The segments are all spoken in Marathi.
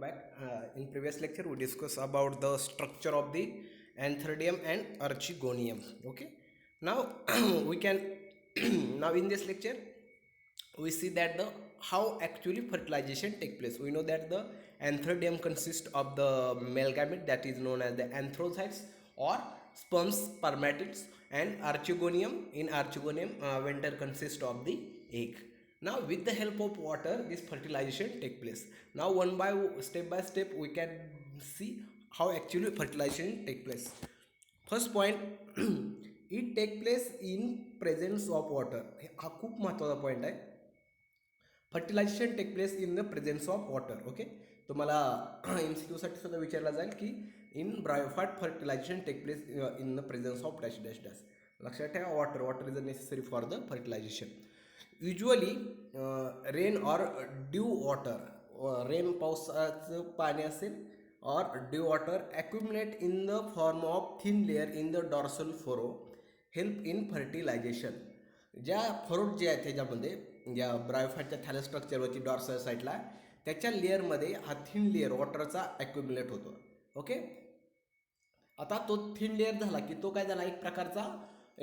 back. In previous lecture, we discussed about the structure of the Antheridium and Archegonium. Okay. Now we can now in this lecture we see that the how actually fertilization take place. We know that the Antheridium consists of the male gamete that is known as the anthrocytes or sperms, spermatids, and Archegonium in Archegonium venter consists of the egg. Now with the help of water this fertilization take place. Now one by step we can see how actually fertilization take place. First point it take place in presence of water. हा खूप महत्त्वाचा पॉईंट आहे. Fertilization take place in the presence of water. Okay, तुम्हाला MCQ साठी सुद्धा विचारला जाईल की in bryophyte fertilization take place in the presence of dash dash dash. लक्षात ठेवा water is necessary for the fertilization. Usually rain or dew water, rain पावसाचं पाणी असेल और dew water accumulate in the form of thin layer in the dorsal furrow help in fertilization. ज्या फरोट जे आहेत त्याच्यामध्ये ज्या ब्रायोफाईटच्या थॅलस स्ट्रक्चरवरची डॉर्सल साईडला त्याच्या लेअरमध्ये हा थिन लेअर वॉटरचा ॲक्युमुलेट होतो. ओके, आता तो थिन लेअर झाला की तो काय झाला एक प्रकारचा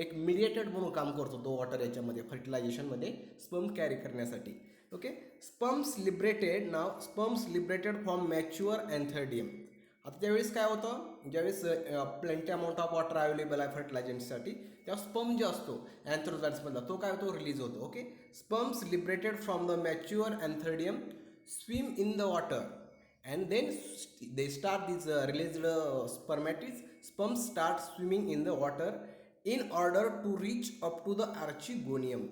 एक मिडिएटेड म्हणून काम करतो तो वॉटर याच्यामध्ये फर्टिलायझेशनमध्ये स्पर्म कॅरी करण्यासाठी. Okay, sperms liberated from mature antheridium. आता त्यावेळेस काय होतं, ज्यावेळेस plenty amount of water available आहे फर्टिलायझेशनसाठी तेव्हा स्पर्म जो असतो अँथ्रोझाइट्समधला तो काय होतो रिलीज होतो. Okay, sperms liberated from the mature antheridium swim in the water and then they start these released sperm start swimming in the water in order to reach up to the archegonium.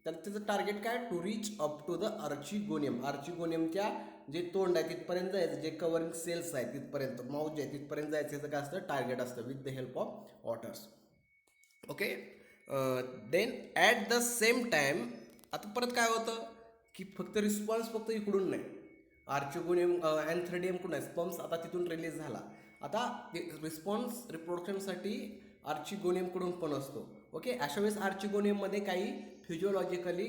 तर त्याचं टार्गेट काय to reach up to the आर्चिगोनियमच्या जे तोंड आहे तिथपर्यंत जायचं, जे कवरिंग सेल्स आहेत तिथपर्यंत, माउथ जे आहे तिथपर्यंत जायचं याचं काय असतं टार्गेट असतं with the help of waters. Okay, then at the same time आता परत काय होतं की फक्त रिस्पॉन्स फक्त इकडून नाही, आर्चिगोनियम अँथ्रेडियमकडून आहे स्पर्म्स आता तिथून रिलीज झाला. आता रिस्पॉन्स रिप्रोडक्शनसाठी आर्चिगोनियमकडून पण असतो. ओके, अशा वेळेस आर्चिगोनियममध्ये काही फिजिकली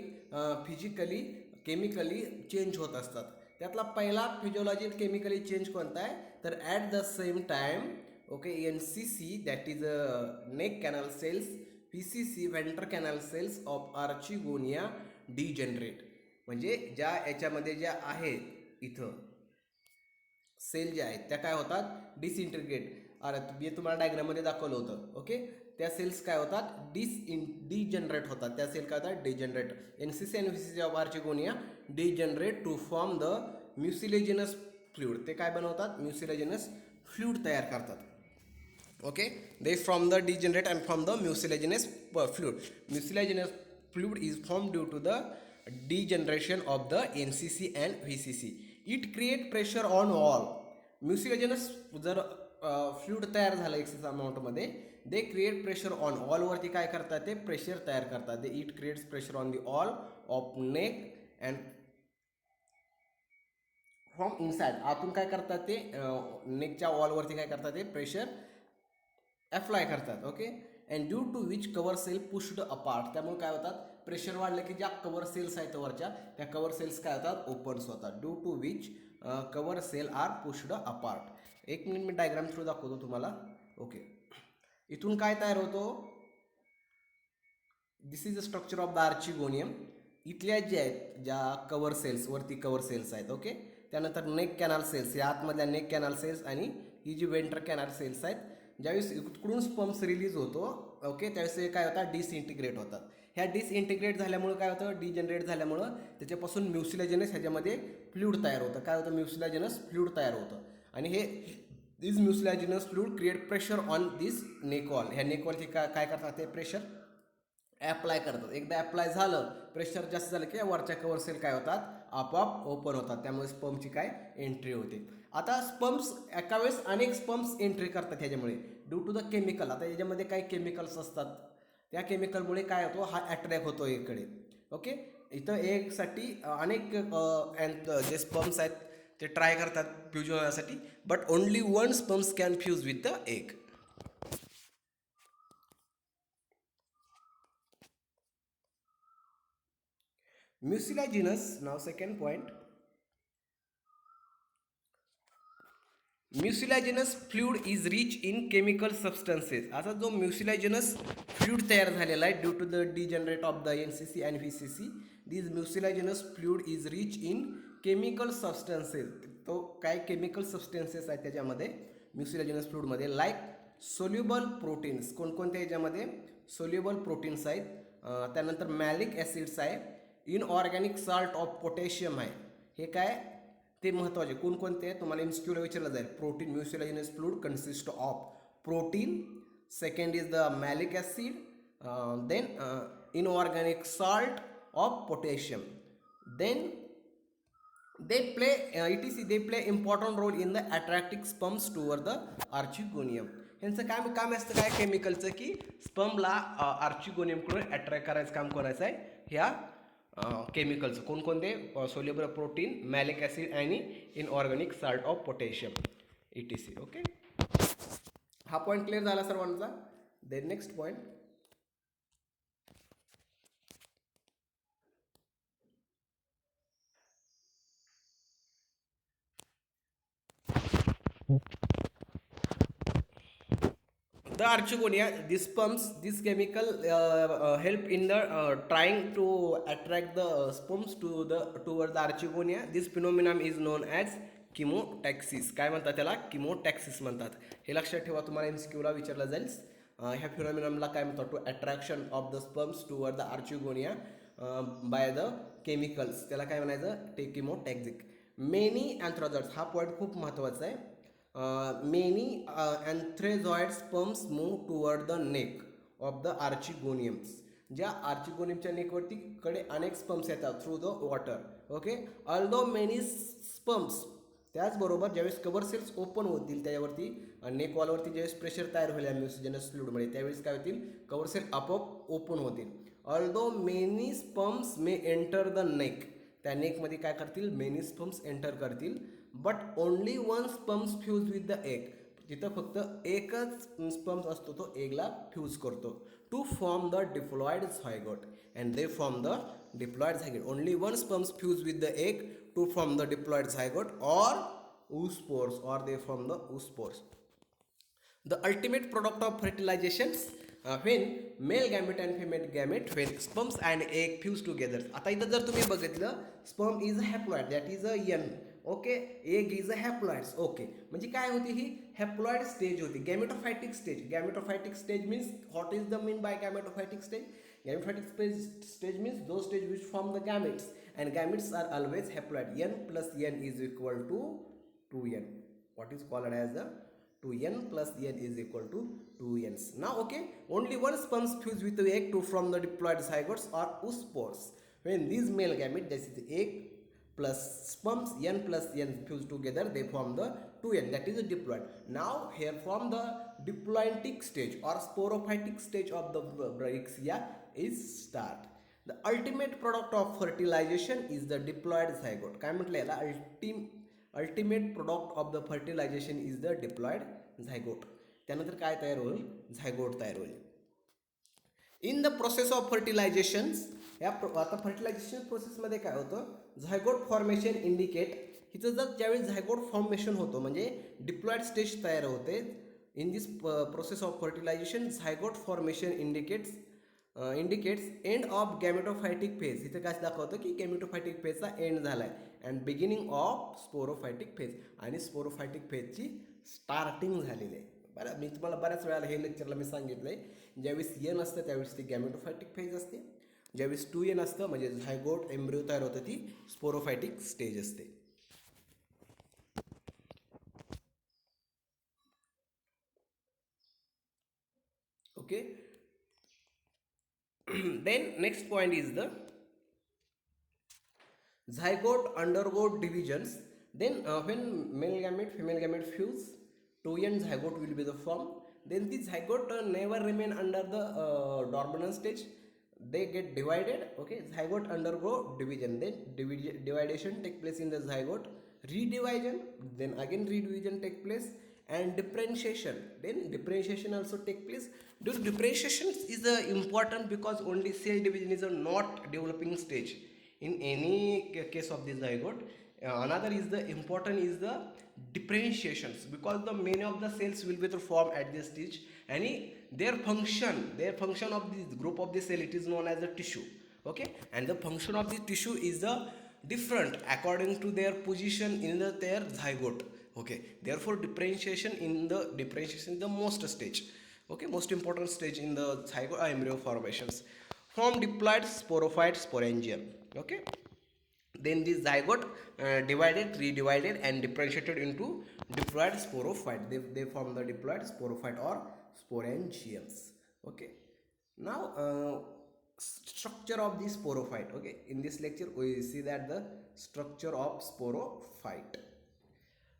केमिकली चेंज होत असतात. त्यातला पहिला फिजिओलॉजी केमिकली चेंज कोणता आहे तर at the same time okay NCC that is neck canal cells, PCC venter canal cells of archegonia degenerate. म्हणजे ज्या याच्यामध्ये ज्या आहेत इथं सेल ज्या आहेत त्या काय होतात डिसइंटिग्रेट. अरे मी तुम्हाला डायग्राममध्ये दाखवलं होतं. ओके, त्या सेल्स काय होतात डिजनरेट होतात. त्या सेल काय होतात डिजनरेट. NCC आणि VCC of archegonia degenerate to form the mucilaginous fluid. ते काय बनवतात म्युसिलेजिनस फ्लुइड तयार करतात. Okay, they from the degenerate and from the mucilaginous fluid. Mucilaginous fluid is form due to the degeneration of the NCC and VCC. It create pressure on wall. Mucilaginous जर फ्लुइड तयार झालं एक्सेस अमाऊंटमध्ये दे क्रिएट प्रेशर ऑन वॉलवरती काय करतात ते प्रेशर तयार करतात. They it creates pressure on the all of neck and from inside आतून काय करतात ते नेकच्या वॉलवरती काय करतात ते प्रेशर अप्लाय करतात. Okay, and due to which cover cell pushed apart. त्यामुळे काय होतात प्रेशर वाढलं की ज्या कवर सेल्स आहेत वरच्या त्या कवर सेल्स काय होतात ओपन्स होतात. Due to which cover cell are pushed apart. एक मिनिट मी डायग्राम थ्रू दाखवतो तुम्हाला. ओके, इथून काय तयार होतो this is the structure of the archegonium. इथल्या ज्या आहेत ज्या कवर सेल्स वरती कवर सेल्स आहेत. ओके, त्यानंतर नेक कॅनल सेल्स या आतमधल्या नेक कॅनल सेल्स आणि ही जी वेंटर कॅनल सेल्स आहेत ज्यावेळेस इकडून स्पर्म्स रिलीज होतो ओके त्यावेळेस हे काय होतात डिसइंटिग्रेट होतात. ह्या डिसइंटिग्रेट झाल्यामुळं काय होतं डिजनरेट झाल्यामुळं त्याच्यापासून म्युसिलेजिनस ह्याच्यामध्ये फ्लुइड तयार होतं. काय होतं म्युसिलेजिनस फ्लुइड तयार होतं आणि हे दिस म्युसिलेजिनस फ्लुइड क्रिएट प्रेशर ऑन दिस नेकवॉल. ह्या नेकवॉलची काय करतात ते प्रेशर ॲप्लाय करतात. एकदा ॲप्लाय झालं प्रेशर जास्त झालं की वरच्या कवर सेल काय होतात आपोआप ओपन होतात. त्यामुळे स्पर्मची काय एंट्री होते. आता स्पर्म्स एका वेळेस अनेक स्पर्म्स एंट्री करतात ह्याच्यामुळे ड्यू टू द केमिकल. आता याच्यामध्ये काही केमिकल्स असतात त्या केमिकलमुळे काय होतो हा अट्रॅक्ट होतो इकडे. ओके, इथं एकसाठी अनेक जे स्पर्म्स आहेत ते ट्राय करतात फ्यूज होण्यासाठी but only one sperms can fuse with the egg. Mucilaginous, now second point. Mucilaginous fluid is rich in chemical substances. असा जो म्युसिलाजिनस फ्लुइड तयार झालेला आहे due to the degenerate of the NCC and VCC, this mucilaginous fluid is rich in chemical substances. तो काय केमिकल सबस्टन्सेस आहेत त्याच्यामध्ये म्युसिलाजिनस फ्लुइडमध्ये, लाईक सोल्युबल प्रोटीन्स. कोणकोणत्या याच्यामध्ये सोल्युबल प्रोटीन्स आहेत, त्यानंतर मॅलिक ॲसिड्स आहे, इनऑर्गॅनिक साल्ट ऑफ पोटॅशियम आहे. हे काय ते महत्त्वाचे कोणकोणते तुम्हाला MCQला विचारलं जाईल. Protein mucilaginous fluid consist of protein, second is the malic acid, then inorganic salt of potassium. Then they play they play important role in the attracting sperms toward the archegonium. ह्यांचं काम असतं काय केमिकलचं की स्पर्मला आर्चिगोनियमकडून अट्रॅक्ट करायचं काम करायचं आहे ह्या केमिकलचं. कोणकोणते सोल्युबल प्रोटीन, मॅलिक ॲसिड आणि inorganic salt of potassium ETC. Okay, हा पॉईंट क्लिअर झाला सर्वांचा. Then next point, the archegonia, these sperms, this chemical help in the trying to attract the sperms toward the archegonia. This phenomenon is known as chemotaxis. काय म्हणतात त्याला, chemotaxis म्हणतात. हे लक्षात ठेवा, तुम्हाला MCQला विचारलं जाईल. ह्या फिनॉमिनमला काय म्हणतात, to attraction of the sperms toward the archegonia by the chemicals, त्याला काय म्हणायचं, ते किमोटॅक्सिक. मेनी अँथ्रोझॉइड्स, हा पॉईंट खूप महत्त्वाचा आहे. Many antherozoid sperms move toward the neck of the archegoniums. ज्या आर्चिगोनियमच्या नेकवरती कडे अनेक स्पर्म्स येतात through the water. Okay, although many sperms, त्याचबरोबर ज्यावेळेस कवर सेल्स ओपन होतील त्याच्यावरती नेक वॉलवरती ज्यावेळेस प्रेशर तयार होईल म्युसिजनस फ्लुइडमध्ये, त्यावेळेस काय होतील, कवर सेल आपोआप ओपन होतील. Although many sperms may enter the neck, त्या नेकमध्ये काय करतील, मेनी स्पर्म्स एंटर करतील. But only one sperms fuse with the egg, तिथं फक्त एकच स्पर्म्स असतो, तो एगला फ्यूज करतो to form the diploid zygote, and they form the diploid zygote. Only one sperms fuse with the egg to form the diploid zygote or oospores, or they form the oospores. The ultimate product of fertilizations, when male gamete and female gamete, when sperms and egg fuse together. आता इथं जर तुम्ही बघितलं, sperm is a haploid, that is a N. Okay, egg is a haploids. Okay, म्हणजे काय होती ही हॅप्लॉइड स्टेज होती. Gametophytic stage, gametophytic stage means what is the mean by gametophytic stage. Gametophytic stage means those stage which form the gametes, and gametes are always haploid. N plus N is equal to 2N. What is called as the 2N plus N is equal to 2Ns. Now, okay, only one sperm fuse with the egg to form the diploid zygotes or oospores. When these male gametes, that is the egg plus sperms, N plus N fuse together, they form the 2N, that is the diploid. Now, here from the diploidic stage or sporophytic stage of the Brachia is start. The ultimate product of fertilization is the diploid zygote. काय म्हटलं याला, ultimate product of the fertilization is the diploid zygote. त्यानंतर काय तयार होईल, झायगोट तयार होईल. इन द प्रोसेस ऑफ फर्टिलायझेशन्स, या आता फर्टिलायझेशन प्रोसेसमध्ये काय होतं, झायगोट फॉर्मेशन इंडिकेट. हिचं जर ज्यावेळी झायगोट फॉर्मेशन होतो म्हणजे डिप्लॉइड स्टेज तयार होते. In this process of fertilization zygote formation indicates end of gametophytic phase. इथं काय दाखवतं की गॅमेटोफायटिक फेजचा एंड झाला आहे, and beginning of sporophytic phase, आणि स्पोरोफायटिक फेजची स्टार्टिंग झालेली आहे. बरं, मी तुम्हाला बऱ्याच वेळेला हे लेक्चरला मी सांगितलं आहे, ज्यावेळेस N असतं त्यावेळेस ती गॅमेटोफायटिक फेज असते, ज्यावेळेस 2N असतं म्हणजे झायगोट एम्ब्रिओ तयार होतं ती स्पोरोफायटिक स्टेज असते. Okay, then next point is the zygote undergo divisions. Then when male gamete female gamete fuse, 2N zygote will be the form. Then the zygote never remain under the dormant stage, they get divided. Okay, zygote undergo division, then dividation take place in the zygote, redivision, then again redivision take place, and differentiation, then differentiation also take place. This differentiation is important because only cell division is a not developing stage in any case of the zygote. another is the important is the differentiations, because the many of the cells will be formed at this stage, and their function of this group of the cell, it is known as a tissue. Okay, and the function of the tissue is the different according to their position in their zygote. Okay, therefore differentiation is the most stage. Okay, most important stage in the zygote embryo formations. From diploid sporophyte sporangium. Okay, then the zygote divided, redivided, and differentiated into diploid sporophyte. They form the diploid sporophyte or sporangiums. Okay, now structure of the sporophyte. Okay, in this lecture we see that the structure of sporophyte.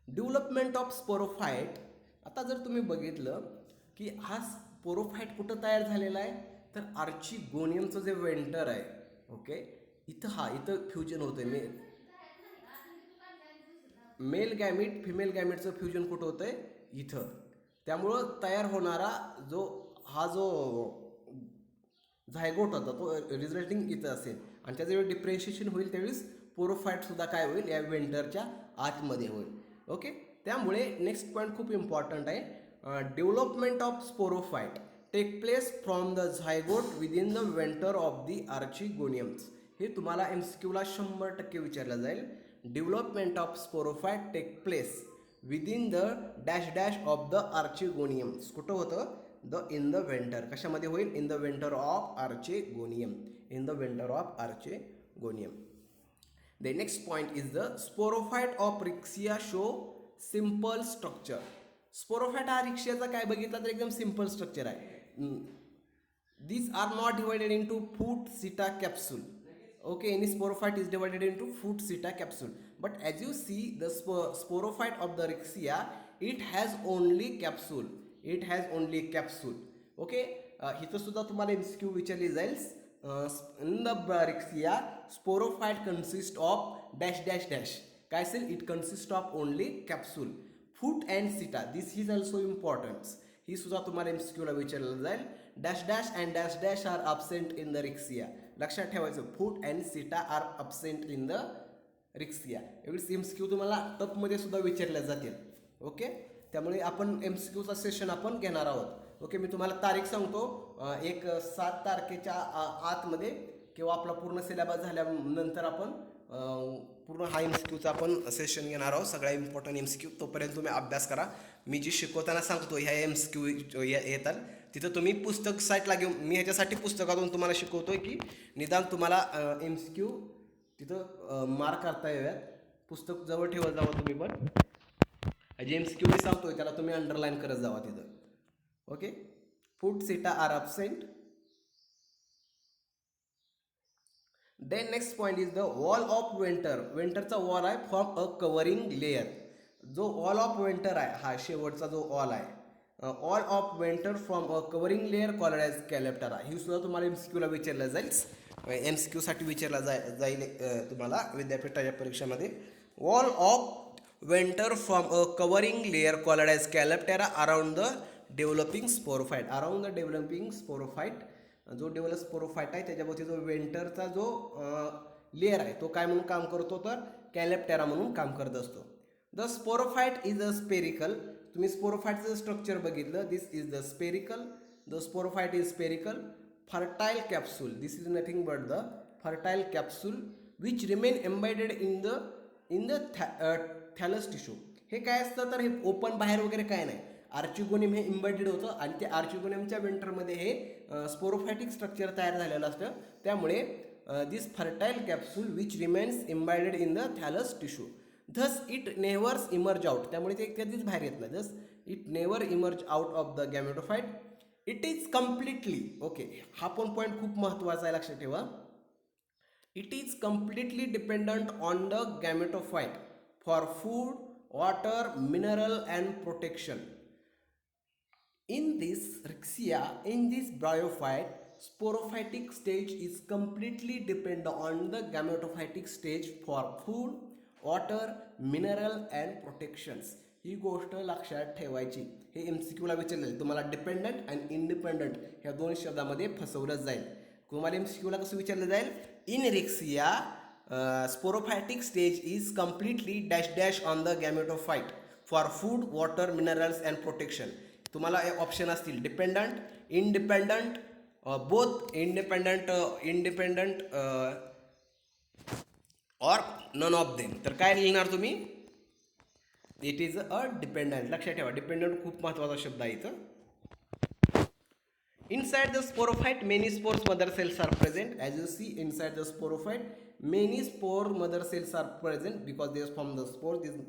Development of sporophyte. आता जर तुम्ही बघितलं की हा स्पोरोफाईट कुठं तयार झालेला आहे, तर आर्चिगोनियमचं जे वेंटर आहे. ओके, इथं फ्युजन होतंय. मेल गॅमिट फिमेल गॅमिटचं फ्युजन कुठं होतंय, इथं. त्यामुळं तयार होणारा जो झायगोट होता तो रिझल्टिंग इथं असेल, आणि त्याचं जेव्हा डिफरेन्शिएशन होईल त्यावेळेस पोरोफाईटसुद्धा काय होईल, या वेंटरच्या आतमध्ये होईल. ओके, त्यामुळे नेक्स्ट पॉईंट खूप इम्पॉर्टंट आहे. Development of sporophyte take place from the zygote within the venter of the archegoniums. हे तुम्हाला MCQला 100% विचारलं जाईल. Development of sporophyte take place within the dash dash of the archegoniums. कुठं होतं, इन द वेंटर. कशामध्ये होईल, in the venter of archegonium. In the venter of archegonium. The next point is the sporophyte of Rixia show simple structure. Sporophyte हा रिक्शियाचा काय बघितला तर एकदम सिंपल स्ट्रक्चर आहे. These are not divided into foot seta capsule. Okay, any sporophyte is divided into foot seta capsule. But as you see, the sporophyte of the Rixia, it has only capsule. It has only capsule. Okay, इथं सुद्धा तुम्हाला MCQ विचारली जाईल. In the Rixia, sporophyte consists of dash dash dash. काय असेल, it consists of only capsule. Foot and seta, this is also important. ही सुद्धा तुम्हाला MCQला विचारलं जाईल. Dash dash and dash dash are absent in the Rixia. लक्षात ठेवायचं, foot and seta are absent in the Rixia. एवढीच MCQ तुम्हाला टपमध्ये सुद्धा विचारल्या जातील. ओके, त्यामुळे आपण MCQचा सेशन आपण घेणार आहोत. ओके, मी तुम्हाला तारीख सांगतो. 7 तारखेच्या आतमध्ये किंवा आपला पूर्ण सिलेबस झाल्यानंतर आपण पूर्ण हा MCQचा आपण सेशन घेणार आहोत. सगळ्या इम्पॉर्टंट MCQ. तोपर्यंत तुम्ही अभ्यास करा. मी जी शिकवताना सांगतो ह्या MCQ येतात तिथं तुम्ही पुस्तक साईटला घेऊन, मी ह्याच्यासाठी पुस्तकातून तुम्हाला शिकवतोय की निदान तुम्हाला MCQ तिथं मार्क करता याव्यात. पुस्तक जवळ ठेवत जावं तुम्ही, पण जे MCQ मी सांगतोय त्याला तुम्ही अंडरलाईन करत जावा तिथं. Okay, foot seta are absent. Then next point is the wall of venter. वेंटरचा वॉल आहे फ्रॉम अ कवरिंग लेअर. जो वॉल ऑफ वेंटर आहे हा शेवटचा जो वॉल आहे, wall of venter from a covering layer called as calyptra. ही सुद्धा तुम्हाला MCQला विचारलं जाईल. MCQसाठी विचारला जाईल तुम्हाला विद्यापीठाच्या परीक्षेमध्ये. Wall of venter from a covering layer called as calyptra around the developing sporophyte. Around the developing sporophyte, जो डेव्हलप स्पोरोफाईट आहे त्याच्यावरती जो वेंटरचा जो लेअर आहे तो काय म्हणून काम करतो, तर कॅलेप्टेरा म्हणून काम करत असतो. The sporophyte is a spherical. तुम्ही स्पोरोफाईटचं स्ट्रक्चर बघितलं, this is the spherical. The sporophyte is spherical. Fertile capsule, this is nothing but the fertile capsule which remain embedded in the thallus tissue. हे काय असतं, तर हे ओपन बाहेर वगैरे काय नाही. आर्चिगोनियम हे इम्बेडेड होतं आणि त्या आर्चिगोनियमच्या वेंटरमध्ये हे स्पोरोफायटिक स्ट्रक्चर तयार झालेलं असतं. त्यामुळे this fertile capsule which remains embedded in the thallus tissue. Thus it nevers emerge out. त्यामुळे ते कधीच बाहेर येत नाही. Thus it never emerge out of the gametophyte. It is completely, okay, हा पण पॉईंट खूप महत्त्वाचा आहे, लक्षात ठेवा. It is completely dependent on the gametophyte for food, water, mineral and protection. In this Rixia, in this bryophyte, sporophytic stage is completely dependent on the gametophytic stage for food, water, mineral and protections. ही गोष्ट लक्षात ठेवायची. हे MCQला विचारलेलं, तुम्हाला डिपेंडंट आणि इंडिपेंडंट ह्या दोन शब्दामध्ये फसवलं जाईल. तुम्हाला MCQला कसं विचारलं जाईल, in Riccia sporophytic stage is completely dash dash on the gametophyte for food, water, minerals and protection. तुम्हाला ऑप्शन असतील डिपेंडंट, इंडिपेंडंट, बोथ इंडिपेंडंट और नन ऑफ देम. तर काय लिहिणार तुम्ही? It is a dependent. लक्षात ठेवा, डिपेंडंट खूप महत्त्वाचा शब्द आहे इथं. Inside the sporophyte, many spores mother cells are present. As you see, inside the sporophyte, many spore mother cells are present because they are from the spores.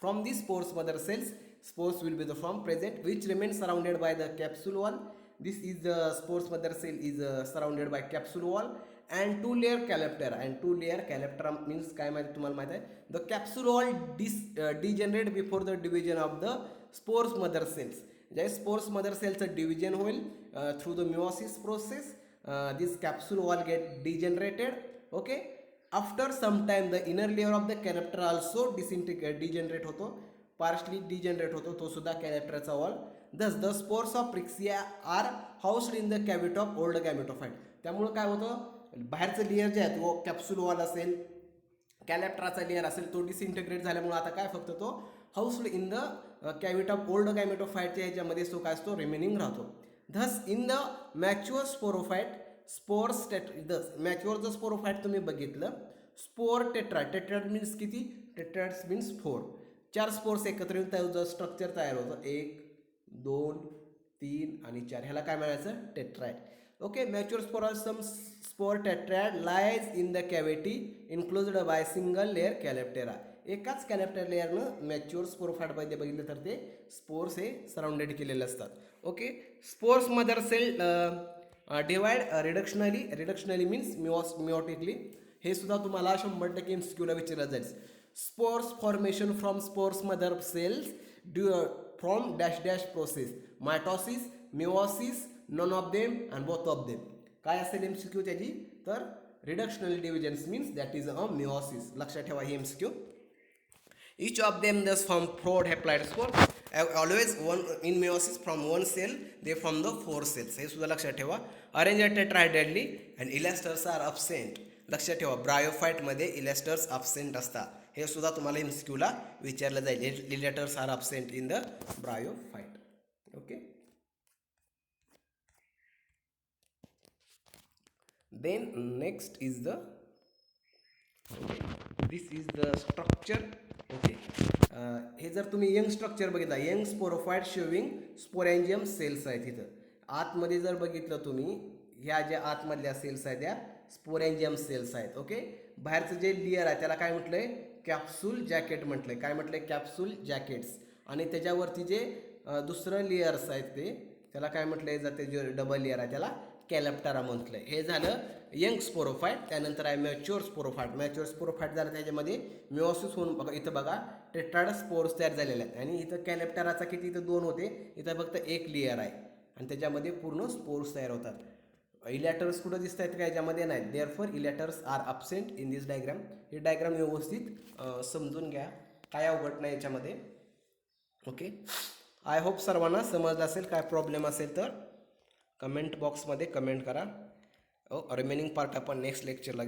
From these spores mother cells, spores will be the form present, which remain surrounded by the capsule wall. This is the spores mother cell is surrounded by capsule wall and two-layer calyptera. And two-layer calyptera means काय माहिती तुम्हाला माहिती आहे? The capsule wall degenerate before the division of the spores mother cells. ज्या स्पोर्स मदर सेलचं डिव्हिजन होईल through the meiosis process. This capsule wall get degenerated. Okay, after some time the inner layer of the calyptra also degenerate होतो, पार्शली डिजनरेट होतो तो सुद्धा कॅलेप्टरचा wall. Thus the spores of Riccia are housed in the cavity of old gametophyte. त्यामुळे काय होतं, बाहेरचं लेअर जे आहे तो कॅप्सूल वॉल असेल, कॅलेप्टराचा लेअर असेल, तो डिसइंटिग्रेट झाल्यामुळे आता काय फक्त तो housed in the cavity of old गॅमेटोफाइटच्या ह्याच्यामध्ये तो काय असतो, रिमेनिंग राहतो. Thus in the mature sporophyte spores mature जर स्पोरोफाइट तुम्ही बघितलं, स्पोर टेट्राड. टेट्राड मीन्स किती? टेट्राड्स मीन्स 4. 4 स्पोर्स एकत्र येऊन त्याचं स्ट्रक्चर तयार होतं. 1 2 3 आणि 4. ह्याला काय म्हणायचं? Tetrad. Okay, mature spores spore tetrad lies in the cavity enclosed by single layer calyptra. एकाच कॅलेप्टर लेअरनं मॅच्युअर स्पोरोफाइटमध्ये बघितलं तर ते स्पोर्स हे सराउंडेड केलेले असतात. Okay, spores mother cell divide reductionally means meiotically. हे सुद्धा तुम्हाला 100% MCQला विचारलं जाईल. Spores formation from spores mother cells from dash dash process, mitosis, meiosis, none of them and both of them. काय असेल MCQ त्याची? तर reductional divisions means that is a meiosis. लक्षात ठेवा ही MCQ. Each of them thus form 4 haploid spore. Always one in meiosis from one cell, they form the 4 cells. हे सुद्धा लक्षात ठेवा. Arranged tetrahedrally and elasters are absent. लक्षात ठेवा, ब्रायोफाइटमध्ये इलॅस्टर्स absent असतात. हे सुद्धा तुम्हाला MCQला विचारलं जाईल. Elaters are absent in the bryophyte. Okay, then next is the this is the structure. Okay, हे जर तुम्ही यंग स्ट्रक्चर बघितला, young sporophyte showing sporangium cells आहेत. इथं आतमध्ये जर बघितलं तुम्ही, ह्या ज्या आतमधल्या सेल्स आहेत त्या स्पोरॅन्जियम सेल्स आहेत. ओके, बाहेरचं जे लेअर आहे त्याला काय म्हटलंय? कॅप्सूल जॅकेट म्हटलंय. काय म्हटलंय? Capsule jackets. आणि त्याच्यावरती जे दुसरं लेअर्स आहेत ते त्याला काय म्हटलंय जाते, जे डबल लेअर आहे त्याला कॅलेप्टेरा म्हटलंय. हे झालं यंग स्पोरोफाइट. त्यानंतर आहे मॅच्युअर स्पोरोफाइट. मॅच्युअर स्पोरोफाइट झालं त्याच्यामध्ये मिओसिस होऊन बघा, इथं बघा टेट्राड स्पोर्स तयार झालेले आहेत. आणि इथं कॅलेप्टेराचा किती? इथं 2 होते, इथं फक्त 1 लेअर आहे आणि त्याच्यामध्ये पूर्ण स्पोर्स तयार होतात. इलॅटर्स कुठं दिसत आहेत का? याच्यामध्ये नाही. Therefore elaters are absent in this diagram. हे डायग्राम व्यवस्थित समजून घ्या, काय अवघड नाही याच्यामध्ये. ओके, आय होप सर्वांना समजलं असेल. काय प्रॉब्लेम असेल तर कमेंट बॉक्समध्ये कमेंट करा. रिमेनिंग पार्ट आपण नेक्स्ट लेक्चरला